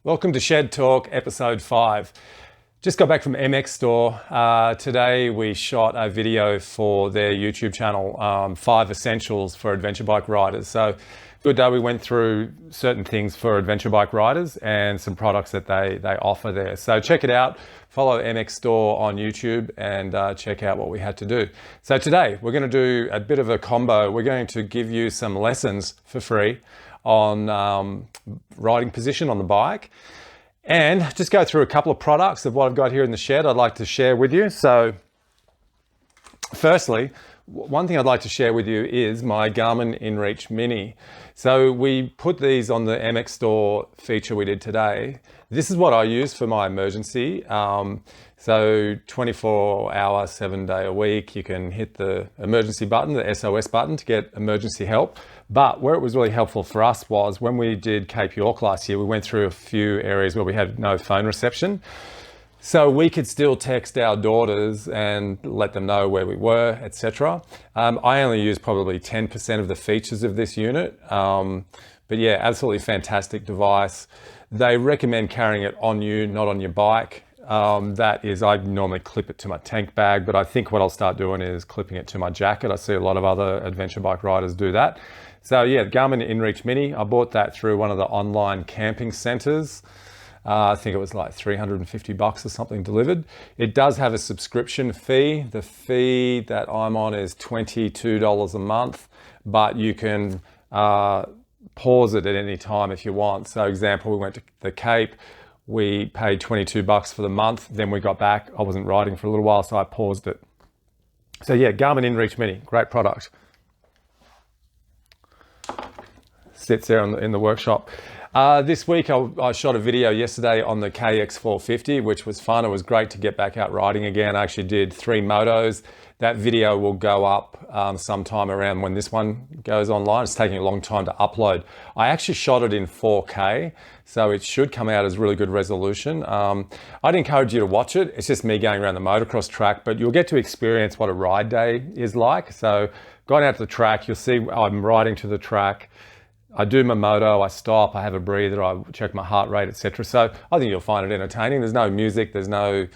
Welcome to Shed Talk, episode 5. Just got back from MXSTORE. Today we shot a video for their YouTube channel, 5 essentials for adventure bike riders. So good day, we went through certain things for adventure bike riders and some products that they offer there. So check it out, follow MXSTORE on YouTube and check out what we had to do. So today we're going to do a bit of a combo. We're going to give you some lessons for free on riding position on the bike and just go through a couple of products of what I've got here in the shed I'd like to share with you. So firstly, one thing I'd like to share with you is my Garmin Inreach Mini. So we put these on the MXSTORE feature we did today. This is what I use for my emergency. So 24-hour, 7-day a week, you can hit the emergency button, the SOS button, to get emergency help. But where it was really helpful for us was when we did Cape York last year, we went through a few areas where we had no phone reception. So we could still text our daughters and let them know where we were, etc. I only use probably 10% of the features of this unit. But yeah, absolutely fantastic device. They recommend carrying it on you, not on your bike. That is, I normally clip it to my tank bag, but I think what I'll start doing is clipping it to my jacket. I see a lot of other adventure bike riders do that. So yeah, Garmin Inreach Mini, I bought that through one of the online camping centers. I think it was like $350 or something delivered. It does have a subscription fee. The fee that I'm on is $22 a month, but you can pause it at any time if you want. So example, we went to the Cape, we paid $22 for the month, then we got back. I wasn't riding for a little while, so I paused it. So yeah, Garmin Inreach Mini, great product. Sits there in the workshop. This week I shot a video yesterday on the KX450, which was fun. It was great to get back out riding again. I actually did 3 motos. That video will go up sometime around when this one goes online. It's taking a long time to upload. I actually shot it in 4K, so it should come out as really good resolution. I'd encourage you to watch it. It's just me going around the motocross track, but you'll get to experience what a ride day is like. So going out to the track, you'll see I'm riding to the track. I do my moto, I stop, I have a breather, I check my heart rate, etc. So I think you'll find it entertaining. There's no music, there's no,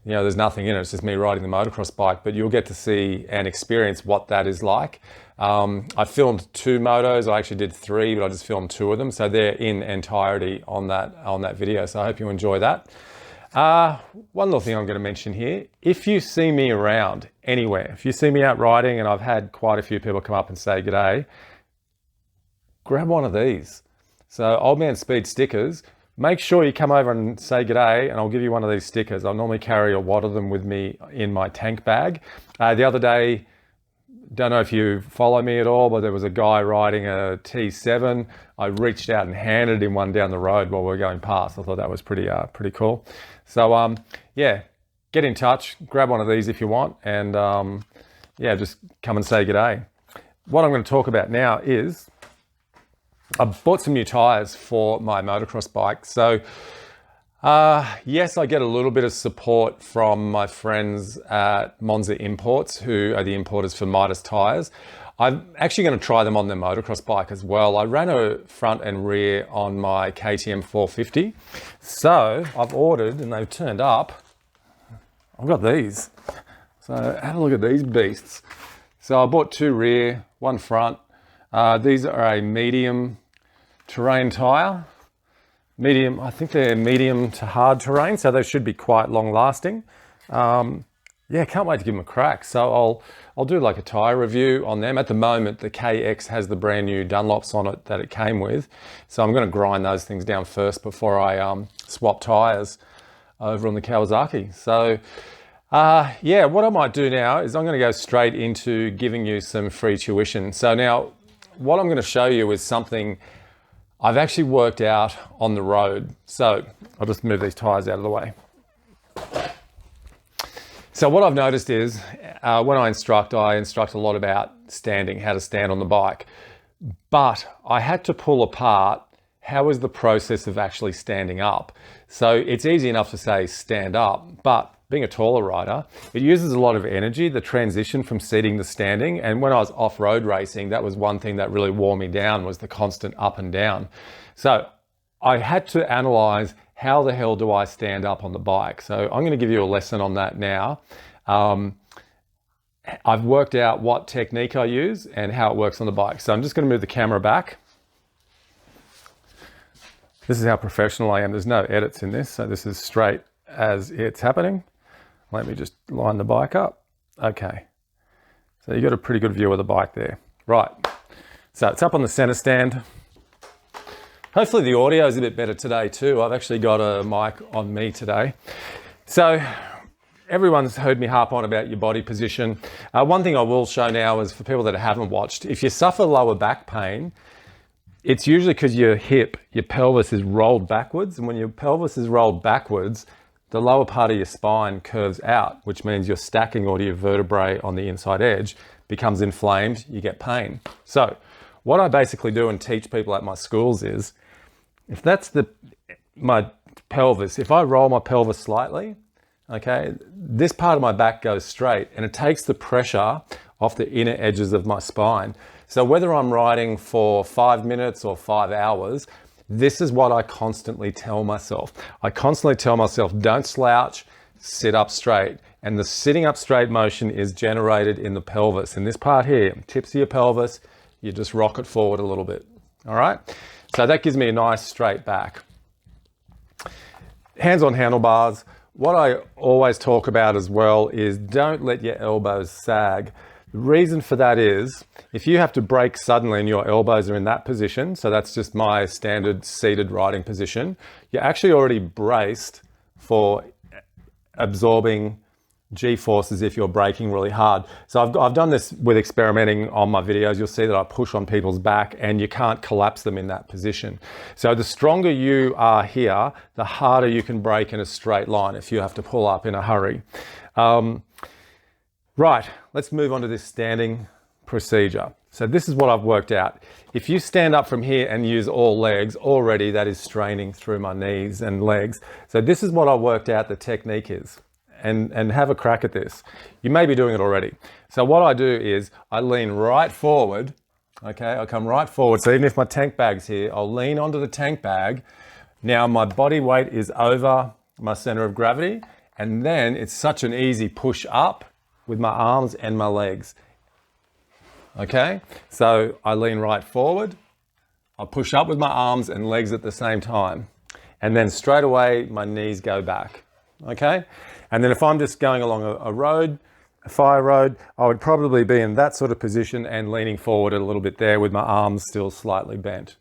there's nothing in it. It's just me riding the motocross bike, but you'll get to see and experience what that is like. I filmed 2 motos. I actually did 3, but I just filmed 2 of them. So they're in entirety on that video. So I hope you enjoy that. One little thing I'm going to mention here, if you see me around anywhere, if you see me out riding, and I've had quite a few people come up and say g'day, grab one of these. So Old Man Speed stickers. Make sure you come over and say g'day and I'll give you one of these stickers. I normally carry a wad of them with me in my tank bag. The other day, don't know if you follow me at all, but there was a guy riding a T7. I reached out and handed him one down the road while we were going past. I thought that was pretty cool. So yeah, get in touch, grab one of these if you want, and yeah, just come and say g'day. What I'm going to talk about now is I bought some new tires for my motocross bike. So yes, I get a little bit of support from my friends at Monza Imports, who are the importers for Midas Tires. I'm actually going to try them on their motocross bike as well. I ran a front and rear on my KTM 450. So I've ordered, and they've turned up. I've got these. So have a look at these beasts. So I bought 2 rear, 1 front. These are a medium terrain tire. Medium, I think they're medium to hard terrain, so they should be quite long lasting. Yeah, can't wait to give them a crack. So I'll do like a tire review on them. At the moment, the KX has the brand new Dunlops on it that it came with. So I'm going to grind those things down first before I swap tires over on the Kawasaki. So yeah, what I might do now is I'm going to go straight into giving you some free tuition. So now what I'm going to show you is something I've actually worked out on the road. So I'll just move these tires out of the way. So what I've noticed is when I instruct a lot about standing, how to stand on the bike. But I had to pull apart how is the process of actually standing up. So it's easy enough to say stand up, but being a taller rider, it uses a lot of energy, the transition from seating to standing. And when I was off-road racing, that was one thing that really wore me down, was the constant up and down. So I had to analyze how the hell do I stand up on the bike. So I'm going to give you a lesson on that now. I've worked out what technique I use and how it works on the bike. So I'm just going to move the camera back. This is how professional I am. There's no edits in this. So this is straight as it's happening. Let me just line the bike up. Okay. So you got a pretty good view of the bike there. Right. So it's up on the center stand. Hopefully the audio is a bit better today too. I've actually got a mic on me today. So everyone's heard me harp on about your body position. One thing I will show now is for people that haven't watched, if you suffer lower back pain, it's usually because your hip, your pelvis is rolled backwards. And when your pelvis is rolled backwards, the lower part of your spine curves out, which means your stacking or your vertebrae on the inside edge becomes inflamed, you get pain. So what I basically do and teach people at my schools is, if that's my pelvis, if I roll my pelvis slightly, okay, this part of my back goes straight and it takes the pressure off the inner edges of my spine. So whether I'm riding for 5 minutes or 5 hours, this is what I constantly tell myself. I constantly tell myself, don't slouch, sit up straight. And the sitting up straight motion is generated in the pelvis. In this part here, tips of your pelvis, you just rock it forward a little bit. All right? So that gives me a nice straight back. Hands on handlebars. What I always talk about as well is don't let your elbows sag. The reason for that is if you have to brake suddenly and your elbows are in that position, so that's just my standard seated riding position, you're actually already braced for absorbing G-forces if you're braking really hard. So I've done this with experimenting on my videos. You'll see that I push on people's back and you can't collapse them in that position. So the stronger you are here, the harder you can brake in a straight line if you have to pull up in a hurry. Right, let's move on to this standing procedure. So this is what I've worked out. If you stand up from here and use all legs, already that is straining through my knees and legs. So this is what I worked out the technique is. And have a crack at this. You may be doing it already. So what I do is I lean right forward, okay? I come right forward. So even if my tank bag's here, I'll lean onto the tank bag. Now my body weight is over my center of gravity. And then it's such an easy push up with my arms and my legs. Okay? So I lean right forward. I push up with my arms and legs at the same time. And then straight away, my knees go back. Okay? And then if I'm just going along a road, a fire road, I would probably be in that sort of position and leaning forward a little bit there with my arms still slightly bent.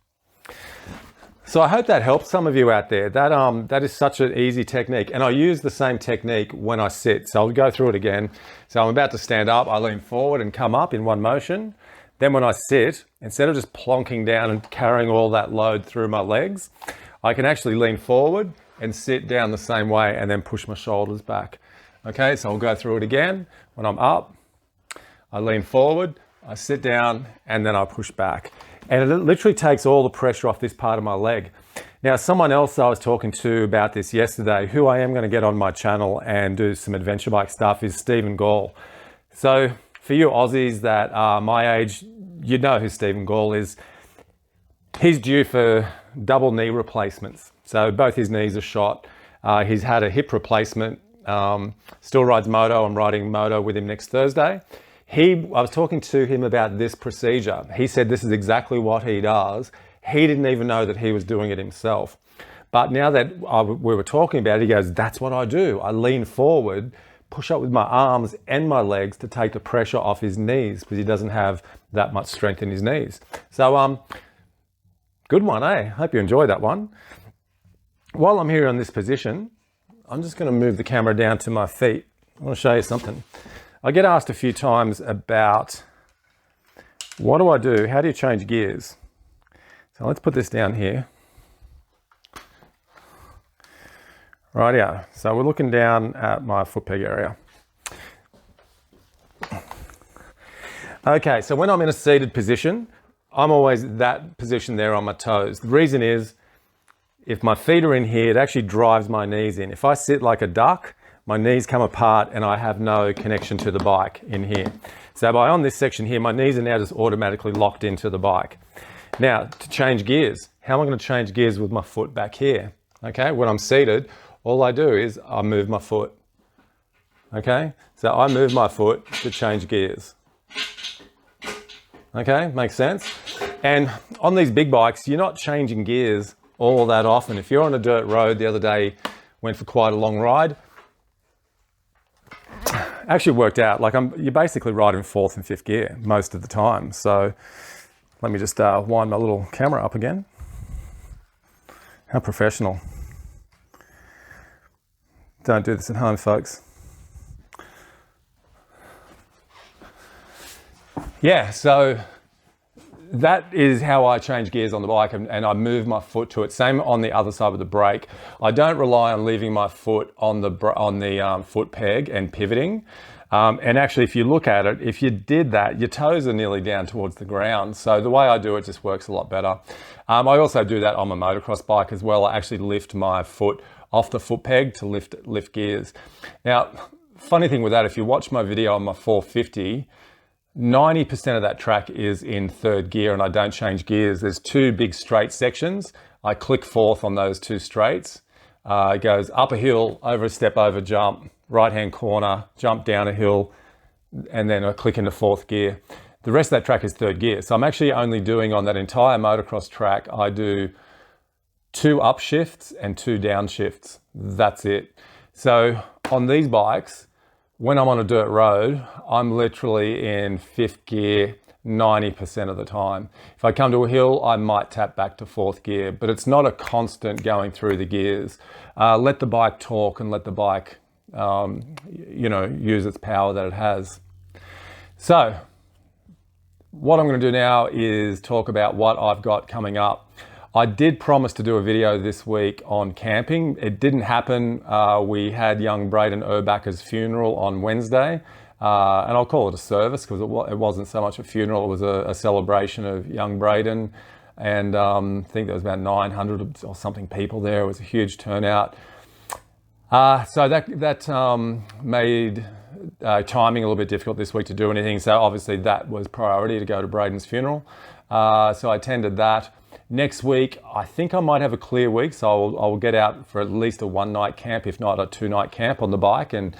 So I hope that helps some of you out there. That is such an easy technique. And I use the same technique when I sit. So I'll go through it again. So I'm about to stand up, I lean forward and come up in one motion. Then when I sit, instead of just plonking down and carrying all that load through my legs, I can actually lean forward and sit down the same way and then push my shoulders back. Okay, so I'll go through it again. When I'm up, I lean forward, I sit down, and then I push back. And it literally takes all the pressure off this part of my leg. Now, someone else I was talking to about this yesterday, who I am going to get on my channel and do some adventure bike stuff, is Stephen Gall. So for you Aussies that are my age, you know who Stephen Gall is. He's due for double knee replacements. So both his knees are shot. He's had a hip replacement, still rides moto. I'm riding moto with him next Thursday. I was talking to him about this procedure. He said this is exactly what he does. He didn't even know that he was doing it himself. But now that we were talking about it, he goes, that's what I do. I lean forward, push up with my arms and my legs to take the pressure off his knees because he doesn't have that much strength in his knees. So, good one, eh? Hope you enjoyed that one. While I'm here in this position, I'm just going to move the camera down to my feet. I want to show you something. I get asked a few times about what do I do? How do you change gears? So let's put this down here. Rightio. So we're looking down at my foot peg area. Okay, so when I'm in a seated position, I'm always that position there on my toes. The reason is, if my feet are in here, it actually drives my knees in. If I sit like a duck, my knees come apart and I have no connection to the bike in here. So on this section here, my knees are now just automatically locked into the bike. Now, to change gears, How am I going to change gears with my foot back here? Okay, when I'm seated, all I do is I move my foot. Okay, so I move my foot to change gears. Okay, makes sense? And on these big bikes, you're not changing gears all that often. If you're on a dirt road, the other day, went for quite a long ride, actually worked out, like you're basically riding fourth and fifth gear most of the time. So let me just wind my little camera up again. How professional. Don't do this at home, folks. Yeah, so that is how I change gears on the bike, and I move my foot to it. Same on the other side of the brake. I don't rely on leaving my foot on the foot peg and pivoting. And actually, if you look at it, if you did that, your toes are nearly down towards the ground. So the way I do it just works a lot better. I also do that on my motocross bike as well. I actually lift my foot off the foot peg to lift gears. Now, funny thing with that, if you watch my video on my 450, 90% of that track is in third gear and I don't change gears. There's two big straight sections. I click fourth on those two straights. It goes up a hill, over a step over jump, right-hand corner, jump down a hill, and then I click into fourth gear. The rest of that track is third gear. So I'm actually only doing on that entire motocross track, I do 2 upshifts and 2 downshifts. That's it. So on these bikes, when I'm on a dirt road, I'm literally in fifth gear 90% of the time. If I come to a hill, I might tap back to fourth gear, but it's not a constant going through the gears. Let the bike talk and let the bike, use its power that it has. So what I'm going to do now is talk about what I've got coming up. I did promise to do a video this week on camping. It didn't happen. We had young Braden Urbacker's funeral on Wednesday, and I'll call it a service because it wasn't so much a funeral, it was a celebration of young Braden, and I think there was about 900 or something people there. It was a huge turnout. So that made timing a little bit difficult this week to do anything, so obviously that was priority to go to Braden's funeral. So I attended that. Next week, I think I might have a clear week, so I'll get out for at least a 1-night camp, if not a 2-night camp on the bike, and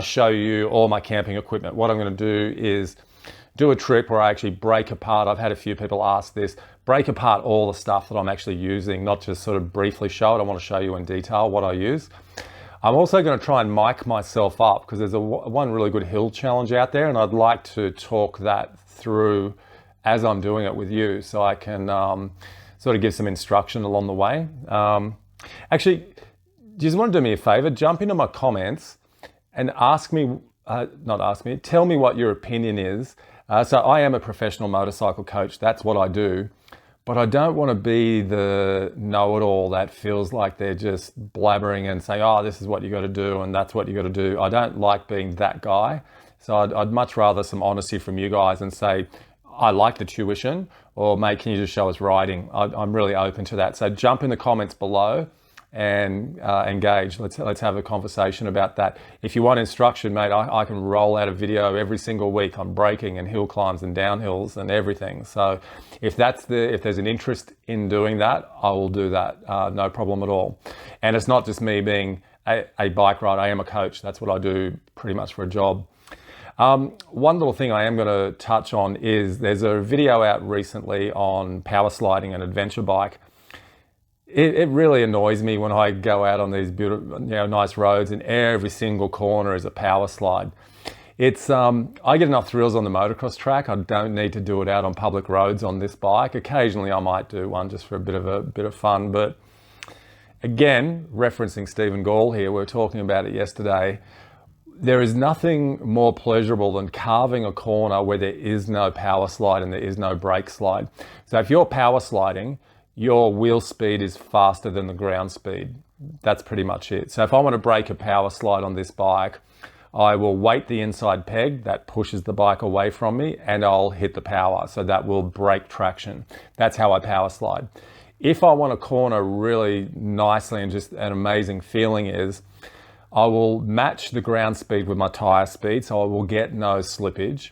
show you all my camping equipment. What I'm going to do is do a trip where I actually break apart. I've had a few people ask this, break apart all the stuff that I'm actually using, not just sort of briefly show it. I want to show you in detail what I use. I'm also going to try and mic myself up because there's one really good hill challenge out there, and I'd like to talk that through as I'm doing it with you, so I can sort of give some instruction along the way. Actually, do you just want to do me a favor? Jump into my comments and tell me what your opinion is. So I am a professional motorcycle coach. That's what I do. But I don't want to be the know-it-all that feels like they're just blabbering and saying, oh, this is what you got to do and that's what you got to do. I don't like being that guy. So I'd much rather some honesty from you guys and say, I like the tuition, or mate, can you just show us riding? I'm really open to that. So jump in the comments below and engage. Let's have a conversation about that. If you want instruction, mate, I can roll out a video every single week on braking and hill climbs and downhills and everything. So if there's an interest in doing that, I will do that. No problem at all. And it's not just me being a bike rider. I am a coach. That's what I do pretty much for a job. One little thing I am going to touch on is there's a video out recently on power sliding and adventure bike. It really annoys me when I go out on these beautiful, nice roads and every single corner is a power slide. I get enough thrills on the motocross track. I don't need to do it out on public roads on this bike. Occasionally I might do one just for a bit of fun, but again, referencing Stephen Gall here, we were talking about it yesterday. There is nothing more pleasurable than carving a corner where there is no power slide and there is no brake slide. So if you're power sliding, your wheel speed is faster than the ground speed. That's pretty much it. So if I want to break a power slide on this bike, I will weight the inside peg that pushes the bike away from me and I'll hit the power. So that will break traction. That's how I power slide. If I want to corner really nicely and just an amazing feeling is, I will match the ground speed with my tire speed, so I will get no slippage.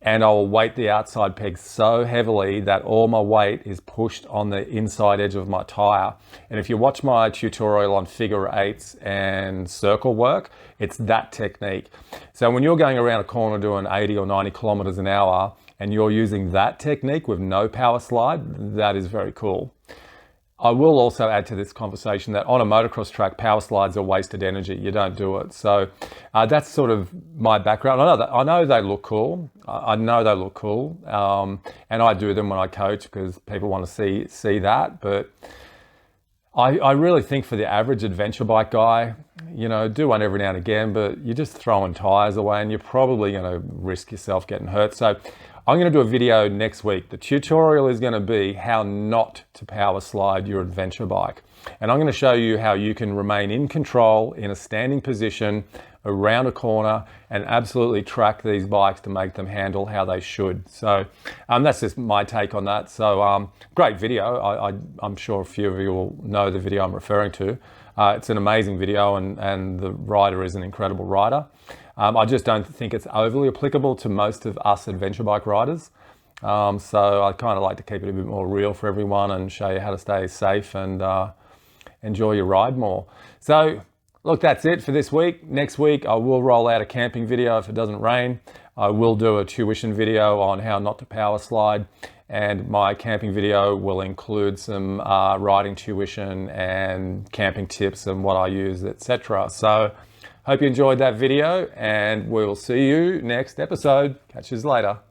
and I'll weight the outside pegs so heavily that all my weight is pushed on the inside edge of my tire. And if you watch my tutorial on figure eights and circle work, it's that technique. So when you're going around a corner doing 80 or 90 kilometers an hour and you're using that technique with no power slide, that is very cool. I will also add to this conversation that on a motocross track, power slides are wasted energy. You don't do it. So that's sort of my background. I know they look cool. I know they look cool. And I do them when I coach because people want to see that. But I really think for the average adventure bike guy, you know, do one every now and again, but you're just throwing tires away and you're probably going to risk yourself getting hurt. So I'm going to do a video next week. The tutorial is going to be how not to power slide your adventure bike. And I'm going to show you how you can remain in control in a standing position around a corner and absolutely track these bikes to make them handle how they should. So that's just my take on that. So great video. I'm sure a few of you will know the video I'm referring to. It's an amazing video and the rider is an incredible rider. I just don't think it's overly applicable to most of us adventure bike riders. So I kind of like to keep it a bit more real for everyone and show you how to stay safe and enjoy your ride more. So look, that's it for this week. Next week, I will roll out a camping video if it doesn't rain. I will do a tuition video on how not to power slide. And my camping video will include some riding tuition and camping tips and what I use, etc. So hope you enjoyed that video and we'll see you next episode. Catch you later.